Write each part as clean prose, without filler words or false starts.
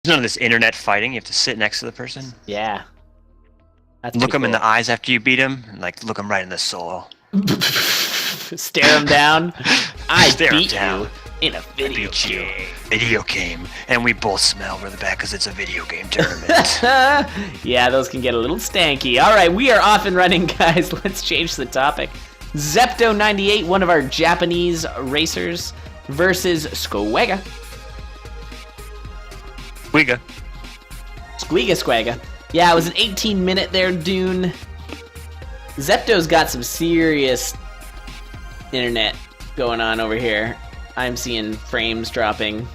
There's none of this internet fighting. You have to sit next to the person. Yeah. That's look them cool. in the eyes after you beat them, and like look them right in the soul. Stare them down. I beat you in a video game, and we both smell really bad because it's a video game tournament. Yeah, those can get a little stanky. All right, we are off and running, guys. Let's change the topic. Zepto 98, one of our Japanese racers, versus Squega. Squega. Yeah, it was an 18-minute there, Dune. Zepto's got some serious internet going on over here. I'm seeing frames dropping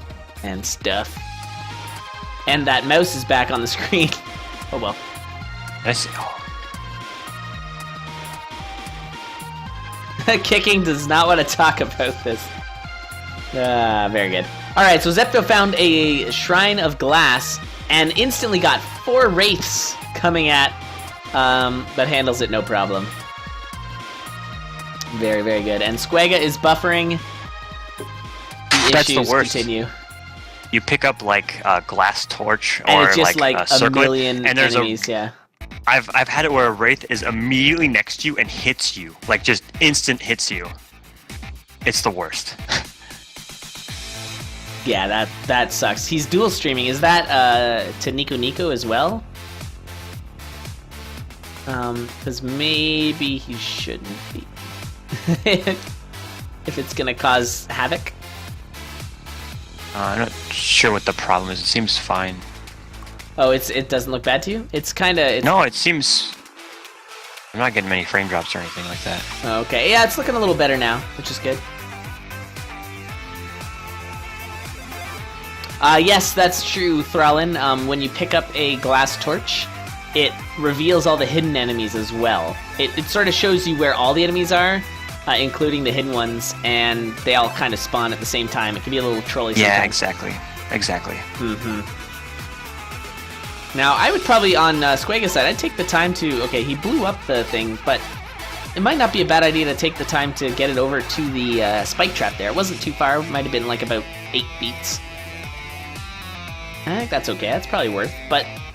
and stuff. And that mouse is back on the screen. Oh well. I see. Kicking does not want to talk about this. Very good. Alright, so Zepto found a Shrine of Glass and instantly got 4 Wraiths coming at, but handles it no problem. Very, very good. And Squega is buffering. That's the worst. Continue. You pick up like a glass torch or and it's just like a a million and there's enemies, yeah. I've had it where a Wraith is immediately next to you and hits you. Like just instant hits you. It's the worst. Yeah, that sucks. He's dual streaming. Is that to Nico as well? Because maybe he shouldn't be. If it's gonna cause havoc. I'm not sure what the problem is. It seems fine. Oh, it doesn't look bad to you? It's kind of... No, it seems... I'm not getting many frame drops or anything like that. Okay, yeah, it's looking a little better now, which is good. Yes, that's true, Thrallin. When you pick up a glass torch, it reveals all the hidden enemies as well. It sort of shows you where all the enemies are, including the hidden ones, and they all kind of spawn at the same time. It can be a little trolly sometimes. Yeah, exactly. Mm-hmm. Now, I would probably, on Squega's side, I'd take the time to... Okay, he blew up the thing, but it might not be a bad idea to take the time to get it over to the spike trap there. It wasn't too far. It might have been like about 8 beats. I think that's okay. That's probably worth.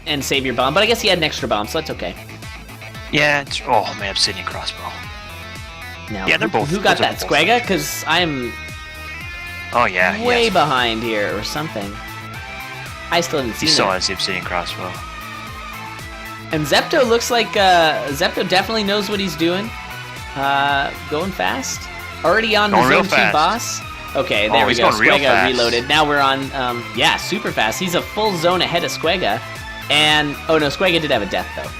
And save your bomb. But I guess he had an extra bomb, so that's okay. Yeah, oh man, Obsidian crossbow. Now, yeah, they're both. Who got that, Squega? Because I'm way behind here or something. I still haven't seen it. He still has the Obsidian crossbow. And Zepto looks like Zepto definitely knows what he's doing. Going fast. Already on the Zone 2 boss. Okay, there we go. Squega reloaded. Now we're on, yeah, super fast. He's a full zone ahead of Squega. And, oh no, Squega did have a death, though.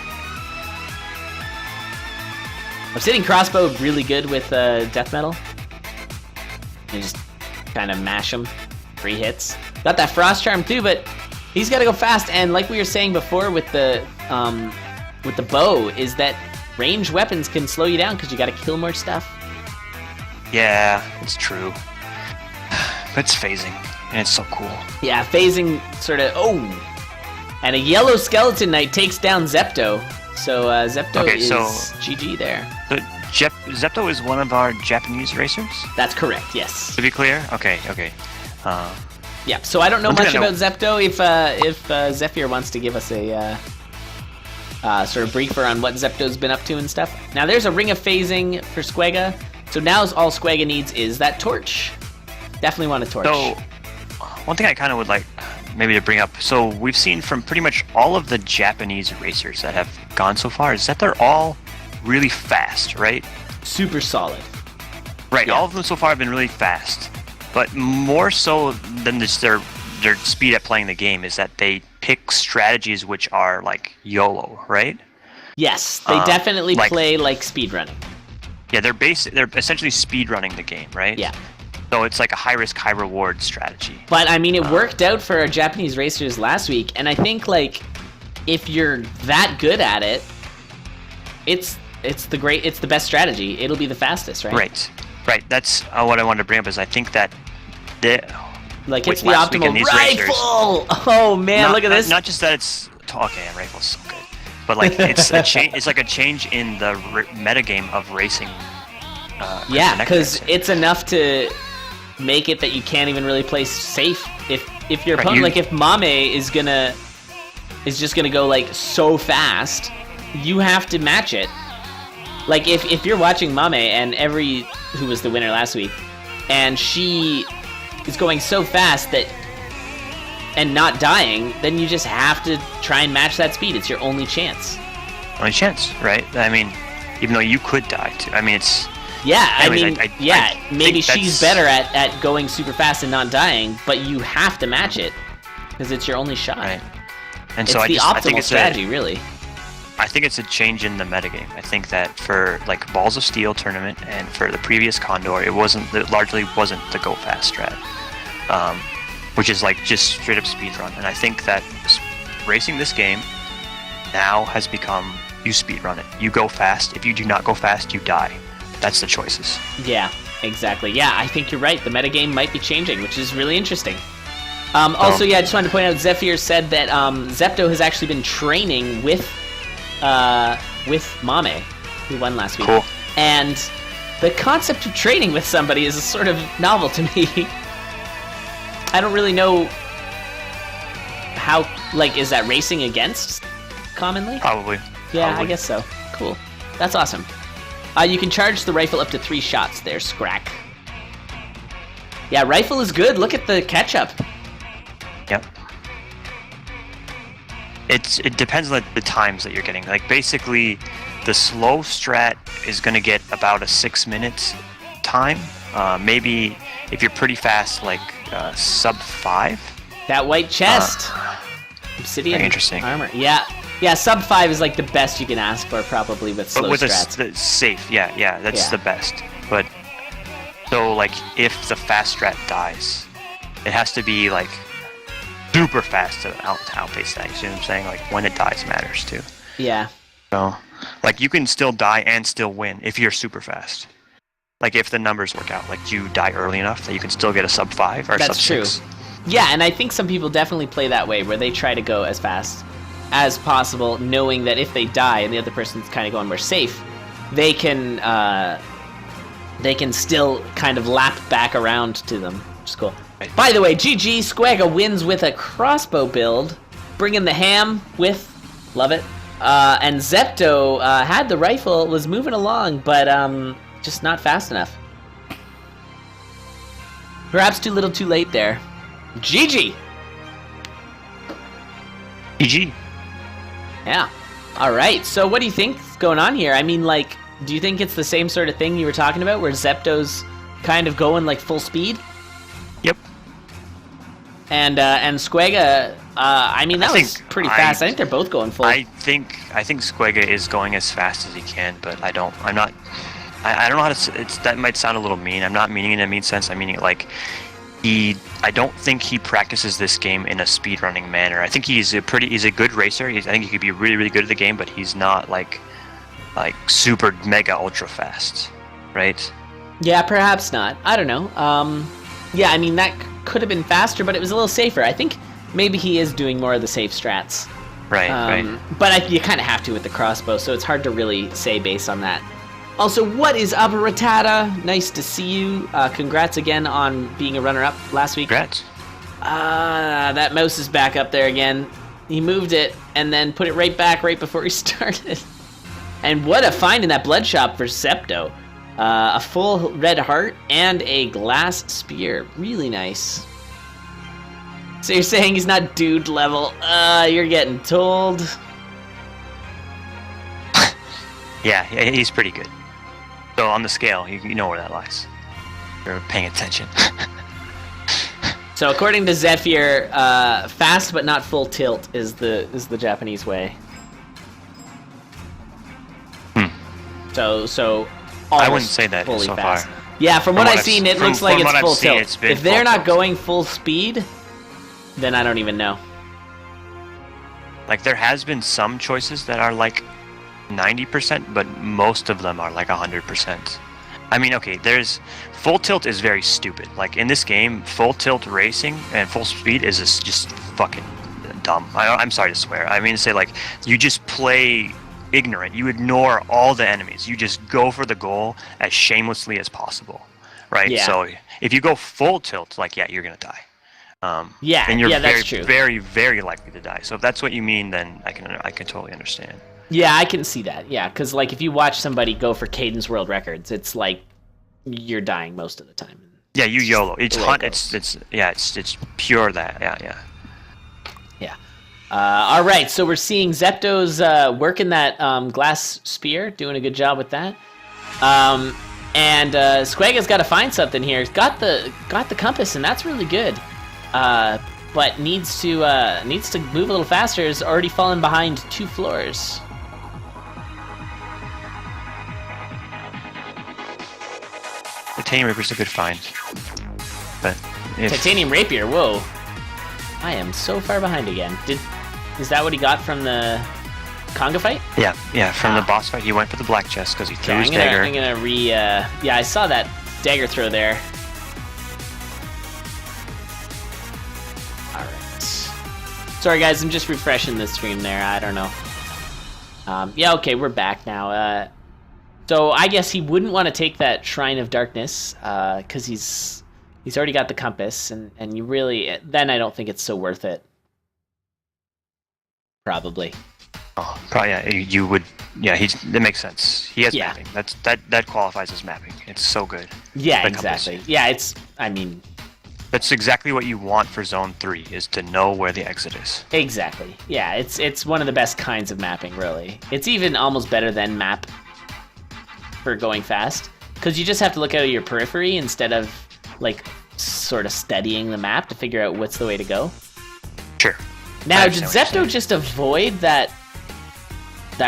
Obsidian crossbow, really good with death metal. You just kind of mash him. 3 hits. Got that frost charm, too, but he's got to go fast. And like we were saying before with the bow, is that ranged weapons can slow you down because you got to kill more stuff. Yeah, it's true. But it's phasing, and it's so cool. Yeah, phasing sort of... Oh! And a yellow skeleton knight takes down Zepto. So Zepto is GG there. Zepto is one of our Japanese racers? That's correct, yes. To be clear? Okay. Yeah, so I don't know much about Zepto. If Zephyr wants to give us a sort of briefer on what Zepto's been up to and stuff. Now there's a ring of phasing for Squega. So now all Squega needs is that torch. Definitely want a torch. So, one thing I kind of would like maybe to bring up. So, we've seen from pretty much all of the Japanese racers that have gone so far is that they're all really fast, right? Super solid. Right, yeah. All of them so far have been really fast. But more so than just their speed at playing the game is that they pick strategies which are like YOLO, right? Yes, they definitely play like speedrunning. Yeah, they're essentially speedrunning the game, right? Yeah. So it's like a high-risk, high-reward strategy. But, I mean, it worked out for our Japanese racers last week, and I think, like, if you're that good at it, it's the best strategy. It'll be the fastest, right? Right. That's what I wanted to bring up, is I think that it's the optimal rifle! Oh, man, look at this. Not just that it's... Okay, rifle's so good. But, like, it's a change. It's like a change in the metagame of racing. Yeah, because it's enough to... make it that you can't even really play safe if if your opponent, like if Mame is just gonna go like so fast, you have to match it. Like if you're watching Mame and who was the winner last week, and she is going so fast and not dying, then you just have to try and match that speed. It's your only chance. Only chance, right? I mean, even though you could die too. I mean, it's... Yeah, anyways, maybe she's better at going super fast and not dying, but you have to match it because it's your only shot. Right. And it's so I think it's strategy, really. I think it's a change in the metagame. I think that for like Balls of Steel tournament and for the previous Condor, it largely wasn't the go fast strat, which is like just straight up speedrun. And I think that racing this game now has become you speedrun it. You go fast. If you do not go fast, you die. That's the choices. Yeah, exactly. Yeah, I think you're right. The metagame might be changing, which is really interesting. Also, I just wanted to point out, Zephyr said that Zepto has actually been training with Mame, who won last week. Cool. And the concept of training with somebody is sort of novel to me. I don't really know how, like, is that racing against commonly? Probably. Yeah, Probably. I guess so. Cool. That's awesome. You can charge the rifle up to 3 shots there, Scrack. Yeah, rifle is good. Look at the catch-up. Yep. It depends on the times that you're getting. Like, basically, the slow strat is going to get about a 6 minutes time. Maybe if you're pretty fast, like sub 5. That white chest. Obsidian interesting. Armor. Yeah, sub 5 is like the best you can ask for, probably, with slow strats. But with safe, that's the best. But, so, like, if the fast strat dies, it has to be, like, super fast to outpace that. You see what I'm saying? Like, when it dies matters, too. Yeah. So, like, you can still die and still win if you're super fast. Like, if the numbers work out. Like, you die early enough that you can still get a sub 5 or That's sub 6. True. Yeah, and I think some people definitely play that way, where they try to go as fast as possible, knowing that if they die and the other person's kind of going more safe, they can still kind of lap back around to them, which is cool. Right. By the way, GG, Squega wins with a crossbow build, bringing the ham with, love it, and Zepto had the rifle, was moving along, but just not fast enough. Perhaps too little too late there. GG! GG. Yeah. All right. So what do you think's going on here? I mean, like, do you think it's the same sort of thing you were talking about, where Zepto's kind of going like full speed? Yep. And Squega, I mean, that was pretty fast. I think they're both going full. I think Squega is going as fast as he can, but I don't know how to. That might sound a little mean. I'm not meaning it in a mean sense. I'm meaning it like I don't think he practices this game in a speedrunning manner. I think he's a good racer. I think he could be really, really good at the game, but he's not like super mega ultra fast, right? Yeah, perhaps not. I don't know. Yeah, I mean, that could have been faster, but it was a little safer. I think maybe he is doing more of the safe strats. Right, right. But you kind of have to with the crossbow, so it's hard to really say based on that. Also, what is up, Rattata? Nice to see you. Congrats again on being a runner-up last week. Congrats. That mouse is back up there again. He moved it and then put it right back right before he started. And what a find in that blood shop for Zepto. A full red heart and a glass spear. Really nice. So you're saying he's not dude level? You're getting told. Yeah, he's pretty good. So on the scale, you know where that lies. You're paying attention. So according to Zephyr, fast but not full tilt is the Japanese way. So I wouldn't say that fully so fast. far. Yeah, from what I've seen, it looks like it's full tilt. If they're not going full speed, then I don't even know. Like, there has been some choices that are like 90%, but most of them are like 100%. I mean, okay, full tilt is very stupid. Like, in this game, full tilt racing and full speed is just fucking dumb. I'm sorry to swear. I mean to say, like, you just play ignorant. You ignore all the enemies. You just go for the goal as shamelessly as possible, right? Yeah. So if you go full tilt, like, yeah, you're gonna die. Yeah, and you're yeah, very, that's true. very, very likely to die. So if that's what you mean, then I can totally understand. Yeah, I can see that. Yeah, because like if you watch somebody go for Cadence World Records, it's like you're dying most of the time. Yeah, you YOLO. It's hunt. It's pure that. Yeah. Yeah. All right, so we're seeing Zepto's working that glass spear, doing a good job with that. And Squega's got to find something here. He's got the compass, and that's really good. But needs to move a little faster. Has already fallen behind 2 floors. Titanium Rapier a good find. But Titanium Rapier, whoa. I am so far behind again. Is that what he got from the Conga fight? Yeah, from the boss fight. He went for the black chest because he threw his dagger. I'm gonna yeah, I saw that dagger throw there. Alright. Sorry guys, I'm just refreshing the stream there, I don't know. Yeah, okay, we're back now. So I guess he wouldn't want to take that Shrine of Darkness, because he's already got the compass, and you really... Then I don't think it's so worth it. Probably. Oh, probably, yeah, you would... Yeah, that makes sense. He has mapping. That qualifies as mapping. It's so good. Yeah, exactly. Compass. Yeah, I mean... That's exactly what you want for Zone 3, is to know where the exit is. Exactly. Yeah, it's one of the best kinds of mapping, really. It's even almost better than map for going fast, because you just have to look at your periphery instead of, like, sort of studying the map to figure out what's the way to go. Sure. Now, did Zepto just avoid that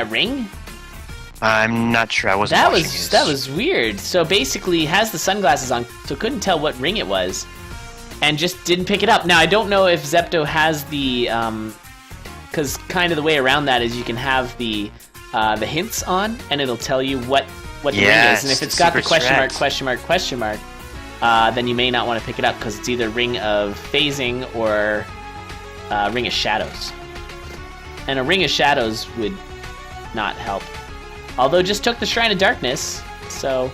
ring? I'm not sure. I wasn't watching his. That was weird. So basically, he has the sunglasses on, so couldn't tell what ring it was, and just didn't pick it up. Now, I don't know if Zepto has the, because kind of the way around that is you can have the hints on, and it'll tell you what the ring is. And if it's got the question mark, then you may not want to pick it up, because it's either Ring of Phasing or Ring of Shadows. And a Ring of Shadows would not help. Although just took the Shrine of Darkness, so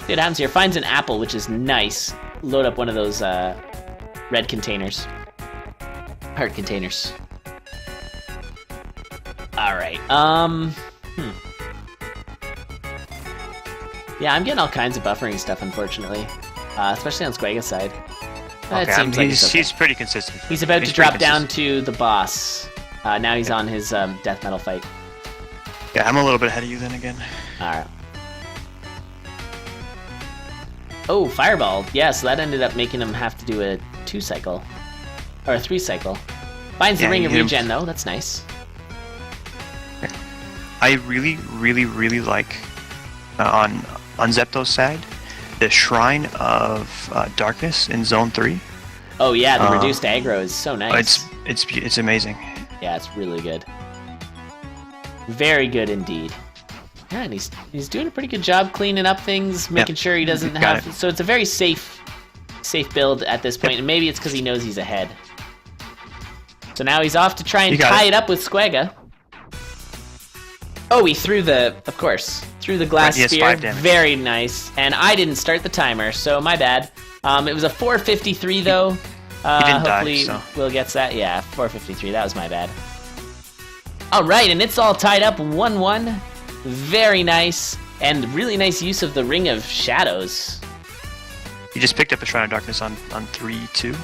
see what happens here. Finds an apple, which is nice. Load up one of those red containers. Heart containers. Alright, Yeah, I'm getting all kinds of buffering stuff, unfortunately. Especially on Squega's side. Okay, it seems like he's pretty consistent. He's about to drop down to the boss. Now he's on his death metal fight. Yeah, I'm a little bit ahead of you then again. Alright. Oh, Fireball. Yeah, so that ended up making him have to do a 2-cycle. Or a 3-cycle. Finds the Ring of Regen, though. That's nice. I really, really, really like, on Zepto's side, the Shrine of Darkness in Zone 3. Oh yeah, the reduced aggro is so nice. It's amazing. Yeah, it's really good. Very good indeed. Yeah, and he's doing a pretty good job cleaning up things, making sure he doesn't have... So it's a very safe build at this point, and maybe it's because he knows he's ahead. So now he's off to try and tie it up with Squega. Oh, he threw of course, threw the glass spear. Very nice. And I didn't start the timer, so my bad. It was a 453 though. He didn't hopefully die, so. Will gets that. Yeah, 453. That was my bad. All right, and it's all tied up 1-1. Very nice, and really nice use of the Ring of Shadows. You just picked up a Shrine of Darkness on 3-2.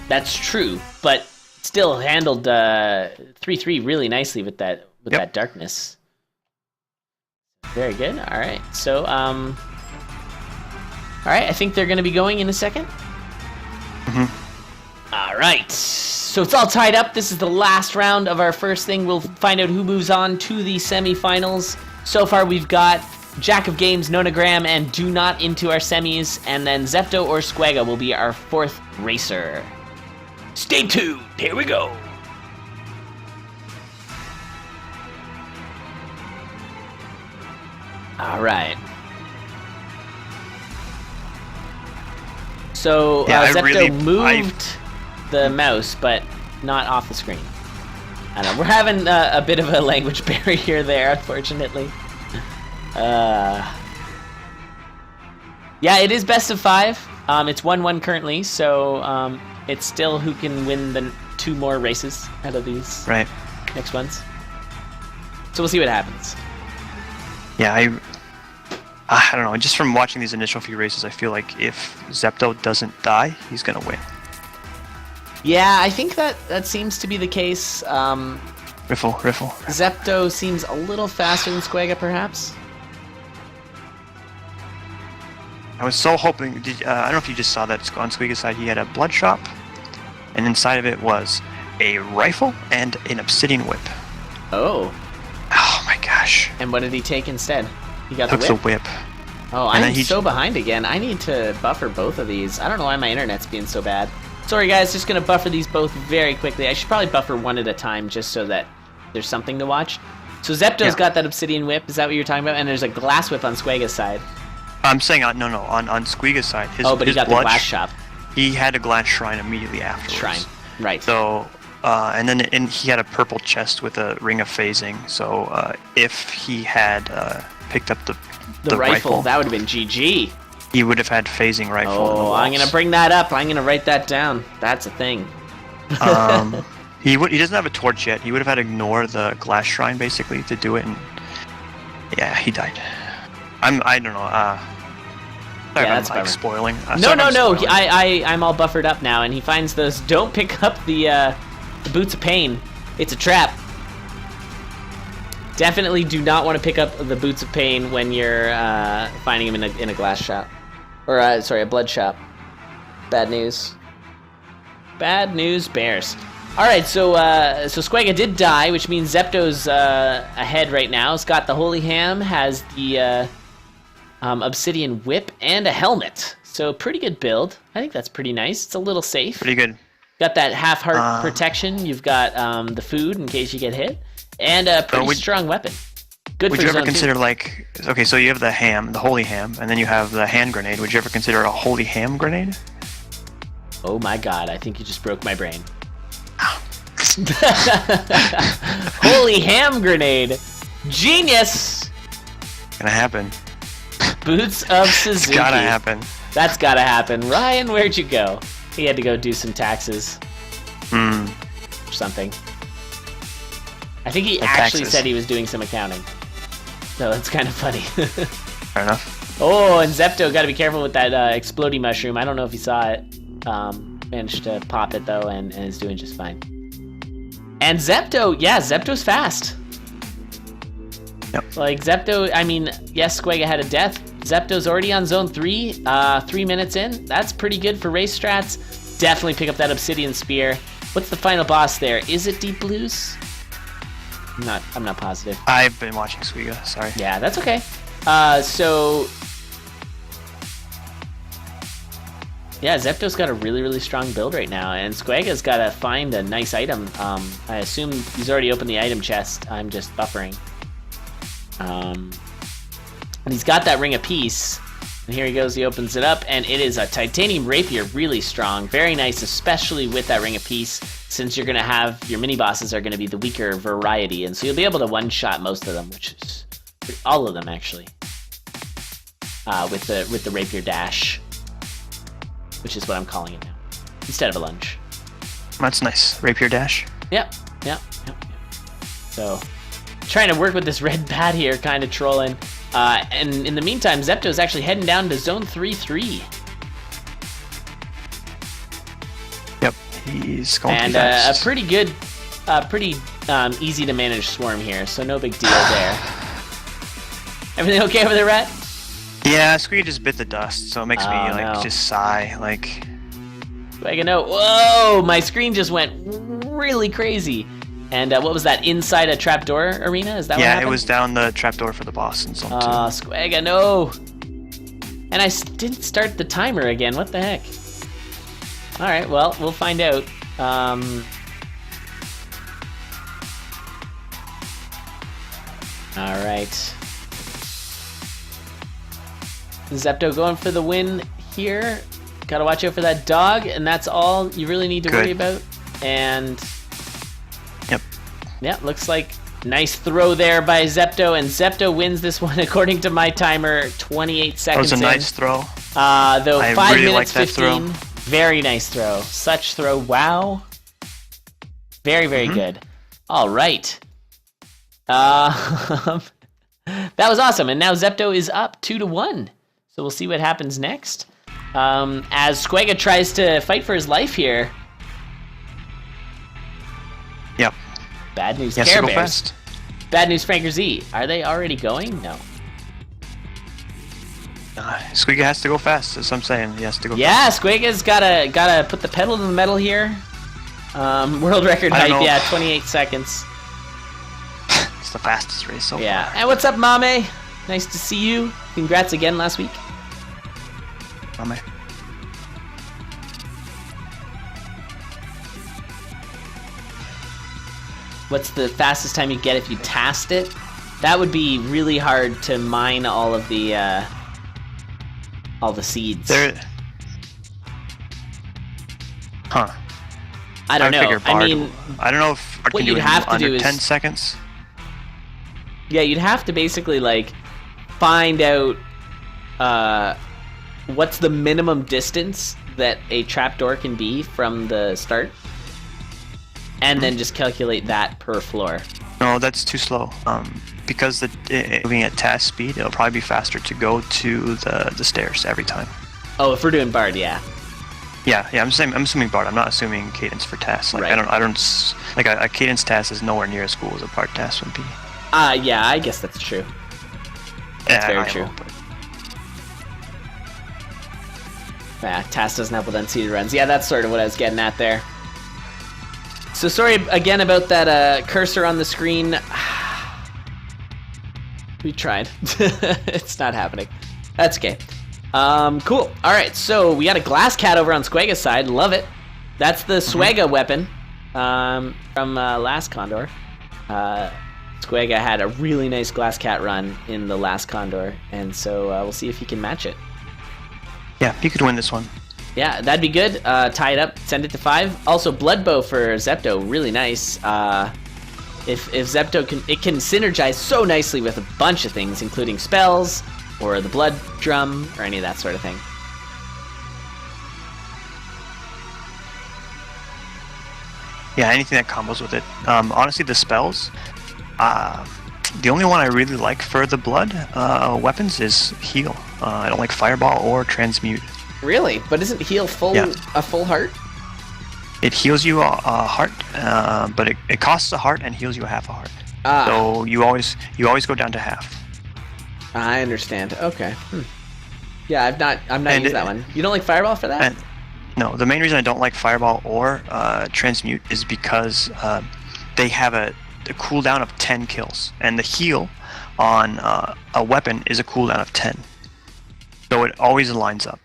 That's true, but still handled 3-3 really nicely with that that darkness. Very good. All right. So all right, I think they're going to be going in a second. All right. So it's all tied up. This is the last round of our first thing. We'll find out who moves on to the semifinals. So far we've got Jack of Games, Nonagram, and Do Not into our semis, and then Zepto or Squega will be our 4th racer. Stay tuned. Here we go. All right. So Zepto moved the mouse, but not off the screen. I don't know. We're having a bit of a language barrier there, unfortunately. Yeah, it is best of 5. It's 1-1 currently, so It's still who can win the 2 more races out of these next ones. So we'll see what happens. Yeah, I don't know. Just from watching these initial few races, I feel like if Zepto doesn't die, he's gonna win. Yeah, I think that seems to be the case. Riffle. Zepto seems a little faster than Squega, perhaps. I was so hoping. I don't know if you just saw that on Squega's side. He had a blood shop, and inside of it was a rifle and an obsidian whip. Oh. Oh my gosh. And what did he take instead? He got Took the whip. the whip. Oh, I'm so behind again. I need to buffer both of these. I don't know why my internet's being so bad. Sorry guys, just gonna buffer these both very quickly. I should probably buffer one at a time just so that there's something to watch. So Zepto's got that obsidian whip. Is that what you're talking about? And there's a glass whip on Squega's side. I'm saying on Squega's side. But he got the glass shop. He had a glass shrine immediately afterwards. Shrine, right. So, and then he had a purple chest with a ring of phasing. So if he had picked up the rifle, that would have been GG. He would have had phasing rifle. Oh, I'm gonna bring that up. I'm gonna write that down. That's a thing. He doesn't have a torch yet. He would have had to ignore the glass shrine basically to do it, and yeah, he died. I don't know. Sorry Yeah, if I'm spoiling. No. I'm all buffered up now, and he finds those. Don't pick up the boots of pain. It's a trap. Definitely do not want to pick up the boots of pain when you're finding him in a glass shop, or a blood shop. Bad news. Bad news bears. All right, so Squega did die, which means Zepto's ahead right now. He's got the Holy Ham, has the Obsidian Whip, and a helmet. So pretty good build. I think that's pretty nice. It's a little safe. Pretty good. Got that half heart protection. You've got the food in case you get hit, and a pretty strong weapon. Good. Would you ever consider okay? So you have the ham, the Holy Ham, and then you have the hand grenade. Would you ever consider a Holy Ham grenade? Oh my God! I think you just broke my brain. Holy Ham grenade, genius! Gonna happen. Boots of Suzuki. It's gotta happen. That's gotta happen. Ryan, where'd you go? He had to go do some taxes. Or something. I think he actually said he was doing some accounting. So that's kind of funny. Fair enough. Oh, and Zepto, gotta be careful with that explodey mushroom. I don't know if you saw it. Managed to pop it though, and is doing just fine. And Zepto, Zepto's fast. Yep. Like Zepto, I mean, yes, Squega had a death. Zepto's already on zone 3, 3 minutes in. That's pretty good for race strats. Definitely pick up that obsidian spear. What's the final boss there? Is it Deep Blues? I'm not positive. I've been watching Squega, sorry. Yeah, that's okay. Yeah, Zepto's got a really, really strong build right now, and Squega's got to find a nice item. I assume he's already opened the item chest. I'm just buffering. And he's got that Ring of Peace, and here he goes. He opens it up, and it is a Titanium Rapier, really strong. Very nice, especially with that Ring of Peace, since you're going to have, your mini-bosses are going to be the weaker variety, and so you'll be able to one-shot most of them, which is all of them, actually, with the Rapier Dash. Which is what I'm calling it now, instead of a lunge. That's nice. Rapier dash. Yep. So, trying to work with this red bat here, kind of trolling. And in the meantime, Zepto's actually heading down to zone 3-3. Yep, he's going and fast. A pretty good, pretty easy to manage swarm here, so no big deal there. Everything okay over there, Rat? Yeah, Squeega just bit the dust, so it makes me just sigh. Like, Squega, no. Whoa! My screen just went really crazy. And what was that? Inside a trapdoor arena? Is that what happened? Yeah, it was down the trapdoor for the boss in zone 2. Squega, no! And I didn't start the timer again. What the heck? All right, well, we'll find out. All right. Zepto going for the win here. Gotta watch out for that dog, and that's all you really need to worry about. And yeah, looks like nice throw there by Zepto, and Zepto wins this one according to my timer, 28 seconds in. That was a nice throw. Though I 5 really minutes like that 15. Very nice throw. Such throw. Wow. Very, very good. All right. That was awesome. And now Zepto is up 2-1. So we'll see what happens next. As Squega tries to fight for his life here. Yep. Bad news, Yes, Care go Bears. fast. Bad news, Franker Z. Are they already going? No. Squega has to go fast. That's what I'm saying. He has to go fast. Yeah, Squega's gotta put the pedal to the metal here. World record I don't height, know. yeah, 28 seconds. It's the fastest race so Yeah. far. And what's up, Mame? Nice to see you. Congrats again last week. Mame. What's the fastest time you get if you tasked it? That would be really hard to mine all the seeds. There. Huh. I don't know. figure Bard, I mean, I don't know if Bard what can do you'd it in have to under do is- 10 seconds. yeah, you'd have to basically like find out what's the minimum distance that a trapdoor can be from the start, and then just calculate that per floor. No, that's too slow. Because moving at task speed, it'll probably be faster to go to the stairs every time. Oh, if we're doing Bard, yeah. Yeah. I'm assuming Bard. I'm not assuming cadence for tasks. Like Right. I don't like a cadence task is nowhere near as cool as a Bard task would be. Yeah, I guess that's true. That's very true. Know, but Yeah, TAS doesn't have well-done runs. Yeah, that's sort of what I was getting at there. So sorry again about that cursor on the screen. We tried. It's not happening. That's okay. Cool. All right, so we got a glass cat over on Squega's side. Love it. That's the Squega weapon from last Condor. Squega had a really nice glass cat run in the last Condor, and so we'll see if he can match it. yeah, he could win this one. Yeah, that'd be good. Tie it up, send it to 5. Also, Blood Bow for Zepto, really nice. If Zepto can synergize so nicely with a bunch of things, including spells, or the Blood Drum, or any of that sort of thing. Yeah, anything that combos with it. Honestly, the spells, the only one I really like for the blood weapons is heal. I don't like fireball or transmute. Really? But isn't heal a full heart? It heals you a heart, but it costs a heart and heals you a half a heart. So you always go down to half. I understand. Okay. Yeah, I've not used that one. You don't like fireball for that? And no, the main reason I don't like fireball or transmute is because they have a cooldown of 10 kills, and the heal on a weapon is a cooldown of 10. So it always lines up.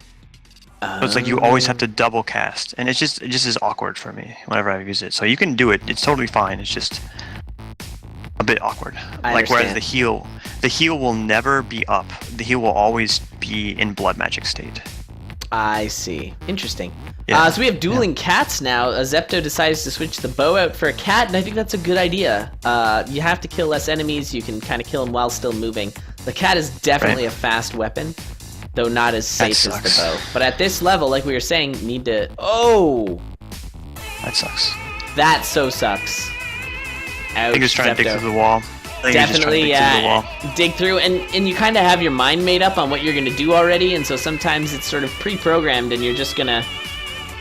So it's like you always have to double cast, and it just is awkward for me whenever I use it. So you can do it; it's totally fine. It's just a bit awkward. Like whereas the heal will never be up. The heal will always be in blood magic state. I see. Interesting. Yeah. So we have dueling cats now. Zepto decides to switch the bow out for a cat, and I think that's a good idea. You have to kill less enemies. You can kind of kill them while still moving. The cat is definitely a fast weapon, though not as safe as the bow. But at this level, like we were saying, need to... Oh! That sucks. That so sucks. Ouch, I think he's trying to dig Zepto. through the wall. Definitely, dig through, and you kind of have your mind made up on what you're going to do already, and so sometimes it's sort of pre-programmed, and you're just going to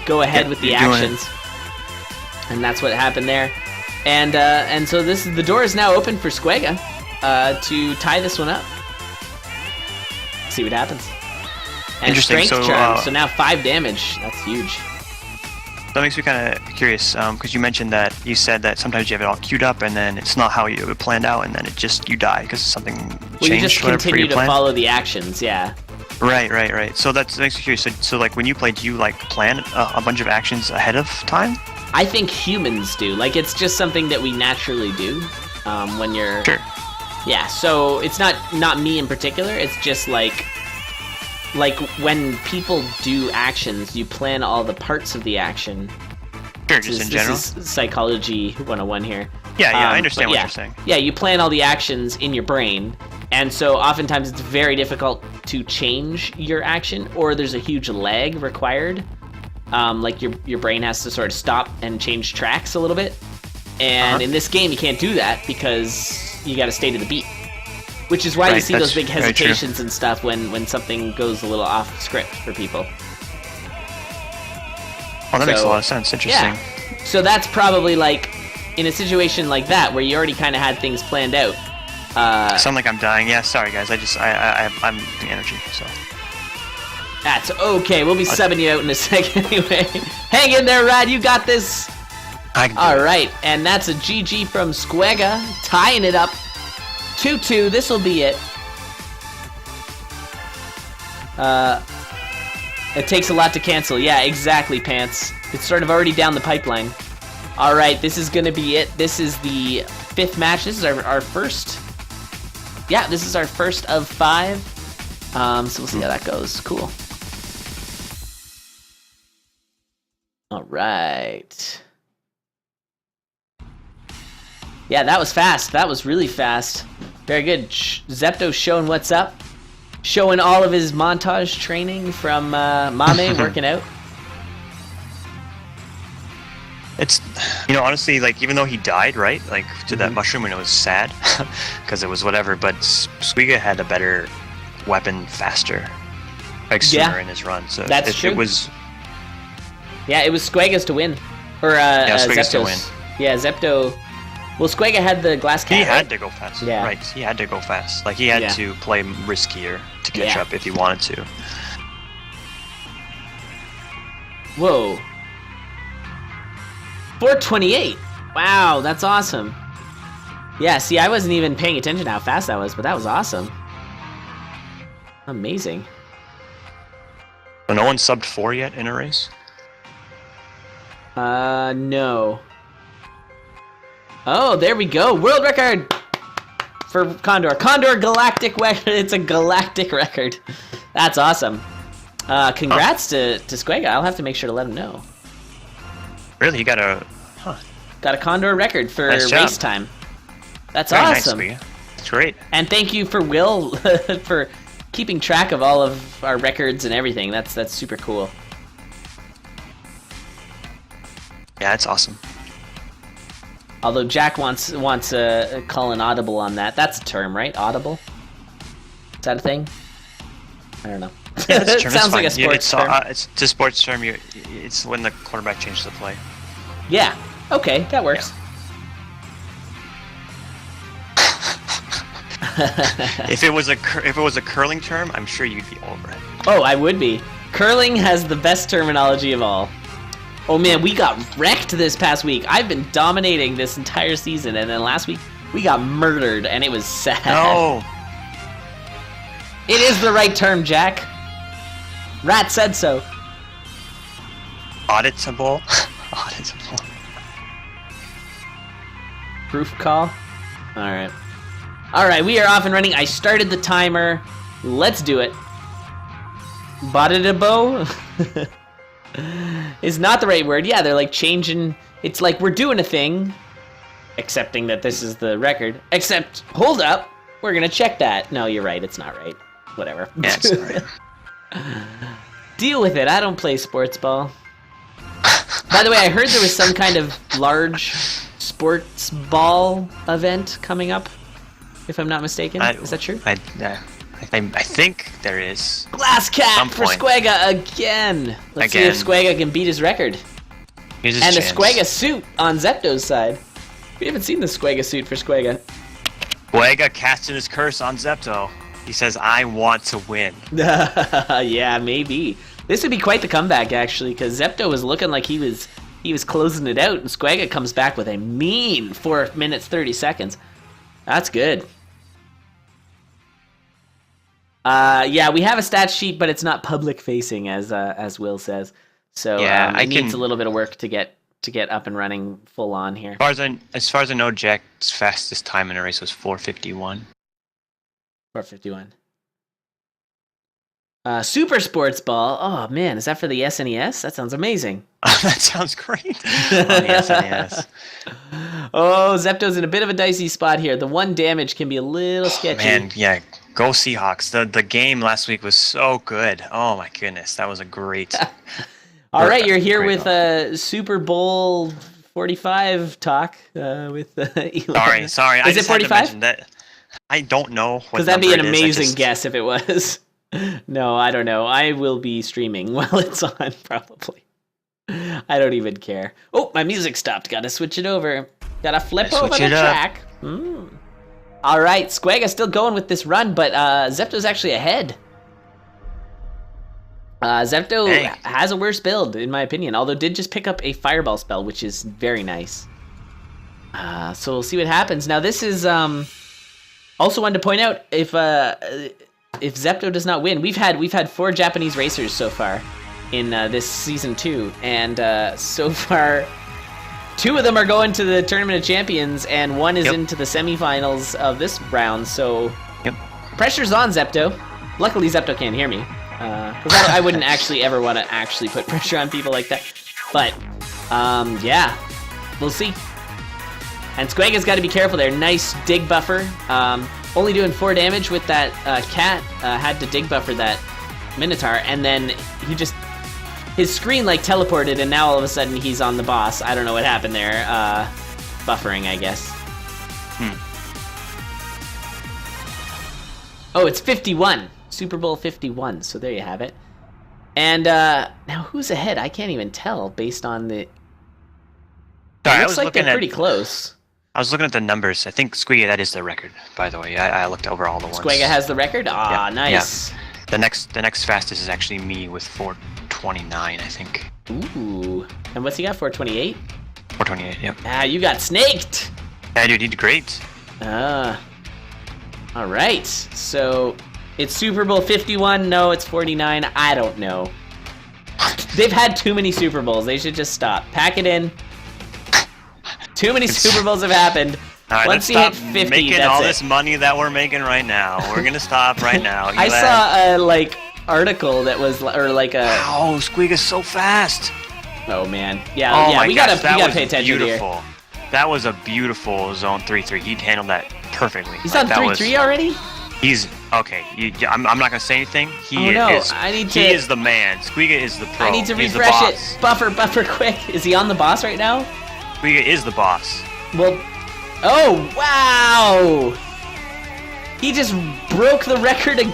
go ahead with the actions. And that's what happened there. And so the door is now open for Squega to tie this one up. See what happens. And Interesting. Strength charm, so now 5 damage. That's huge. That makes me kind of curious, because you said that sometimes you have it all queued up, and then it's not how you planned out, and then you die because something changed. Well, you just continue to follow the actions, yeah. Right. So that makes me curious. So like when you play, do you like plan a bunch of actions ahead of time? I think humans do. Like, it's just something that we naturally do when you're... Sure. Yeah, so it's not me in particular. It's just like when people do actions, you plan all the parts of the action. Sure, just in general. This is psychology 101 here. Yeah, I understand what you're saying. Yeah, you plan all the actions in your brain, and so oftentimes it's very difficult to change your action, or there's a huge lag required like your brain has to sort of stop and change tracks a little bit. And in this game, you can't do that because you got to stay to the beat. Which is why you see those big hesitations and stuff when something goes a little off script for people. Oh, that makes a lot of sense. Interesting. Yeah. So that's probably like in a situation like that where you already kind of had things planned out. Sound like I'm dying. Yeah, sorry guys. I'm the energy. So. That's okay. We'll be subbing you out in a second anyway. Hang in there, Rad. You got this. All right, and that's a GG from Squega, tying it up 2-2. This will be it. It takes a lot to cancel. Yeah, exactly, Pants. It's sort of already down the pipeline. All right, this is going to be it. This is the 5th match. This is our first. Yeah, this is our first of 5. So we'll see how that goes. Cool. All right. Yeah, that was fast. That was really fast. Very good. Zepto showing what's up. Showing all of his montage training from Mame working out. It's, honestly, like, even though he died, right, like, to that mushroom, and it was sad, because it was whatever, but Squega had a better weapon faster, like, sooner in his run, so that's true. It was... Yeah, it was Squega's to win. Or, Squega's Zepto's. to win. Yeah, Zepto... Well, Squega had the glass cat, He had right? to go fast. Yeah. Right, he had to go fast. Like, he had to play riskier to catch up if he wanted to. Whoa. 428. Wow, that's awesome. Yeah, see, I wasn't even paying attention to how fast that was, but that was awesome. Amazing. So no one subbed 4 yet in a race? No. Oh, there we go. World record for Condor. Condor galactic record. It's a galactic record. That's awesome. Congrats to Squega. I'll have to make sure to let him know. Really? You got a... Got a Condor record for race time. That's very awesome. Nice, that's great. And thank you for Will for keeping track of all of our records and everything. That's super cool. Yeah, it's awesome. Although Jack wants a call an audible on that. That's a term, right? Audible? Is that a thing? I don't know. Yeah, that's a term. It sounds like a sports term. It's a sports term. It's when the quarterback changes the play. Yeah. Okay, that works. Yeah. If it was a curling term, I'm sure you'd be over it. Oh, I would be. Curling has the best terminology of all. Oh man, we got wrecked this past week. I've been dominating this entire season, and then last week we got murdered, and it was sad. No. It is the right term, Jack. Rat said so. Auditable. Auditable. Proof call. All right. All right, we are off and running. I started the timer. Let's do it. Bodidabo is not the right word. Yeah, they're like changing. It's like we're doing a thing, accepting that this is the record. Except, hold up, we're gonna check that. No, you're right. It's not right. Whatever. Yeah, it's not right. Deal with it. I don't play sports ball. By the way, I heard there was some kind of large sports ball event coming up, if I'm not mistaken. Is that true? I think there is. Glass cat for Squega again. Let's see if Squega can beat his record. Here's his and chance. the Squega suit on Zepto's side. We haven't seen the Squega suit for Squega. Squega casting his curse on Zepto. He says, I want to win. Yeah, maybe. This would be quite the comeback, actually, because Zepto was looking like he was closing it out, and Squega comes back with a mean 4 minutes, 30 seconds. That's good. Yeah, we have a stat sheet, but it's not public facing, as Will says. So yeah, it needs a little bit of work to get up and running full on here. As far as I know, Jack's fastest time in a race was 4:51. 4:51. Super Sports Ball. Oh man, is that for the SNES? That sounds amazing. That sounds great. On the SNES. Oh, Zepto's in a bit of a dicey spot here. The one damage can be a little sketchy. Man, yeah. Go Seahawks. The game last week was so good. Oh my goodness, that was a great. All right, you're here with Super Bowl 45 talk with Elon. Sorry. Is it 45? That I don't know. Because that'd be an amazing guess if it was. No, I don't know. I will be streaming while it's on, probably. I don't even care. Oh, my music stopped. Gotta switch it over. Gotta flip over the track. All right, Squega still going with this run, but Zepto's actually ahead. Zepto has a worse build, in my opinion, although did just pick up a Fireball spell, which is very nice. So we'll see what happens. Now, this is also wanted to point out, if Zepto does not win, we've had 4 Japanese racers so far in this season 2, and so far 2 of them are going to the Tournament of Champions, and 1 is into the semifinals of this round. So pressure's on Zepto. Luckily, Zepto can't hear me, because I wouldn't actually ever want to actually put pressure on people like that. But yeah, we'll see. And Squega's got to be careful there. Nice dig buffer. Only doing 4 damage with that cat. Had to dig buffer that Minotaur, and then he just... his screen like teleported, and now all of a sudden he's on the boss. I don't know what happened there. Buffering, I guess. Oh, it's 51. Super Bowl 51. So there you have it. And now who's ahead? I can't even tell based on the... Sorry, it looks like they're pretty close. I was looking at the numbers. I think Squega, that is the record, by the way. I looked over all the ones. Squega has the record? Ah, nice. Yeah. The next fastest is actually me with 429, I think. Ooh. And what's he got? 428? 428, yep. Ah, you got snaked! Yeah, dude, he did great. Alright. So, it's Super Bowl 51. No, it's 49. I don't know. They've had too many Super Bowls. They should just stop. Pack it in. Too many Super Bowls have happened. Right, once you hit 50, making that's all it. this money that we're making right now. We're gonna stop right now. I saw a article that was, or like a... Wow, Squega's so fast. Oh man, yeah, we gotta pay attention beautiful. Here. That was a beautiful zone 3-3. He handled that perfectly. He's on 3-3 already. He's okay. I'm not gonna say anything. He is the man. Squega is the pro. I need to refresh it. Buffer quick. Is he on the boss right now? Squega is the boss. Well, oh wow! He just broke the record again.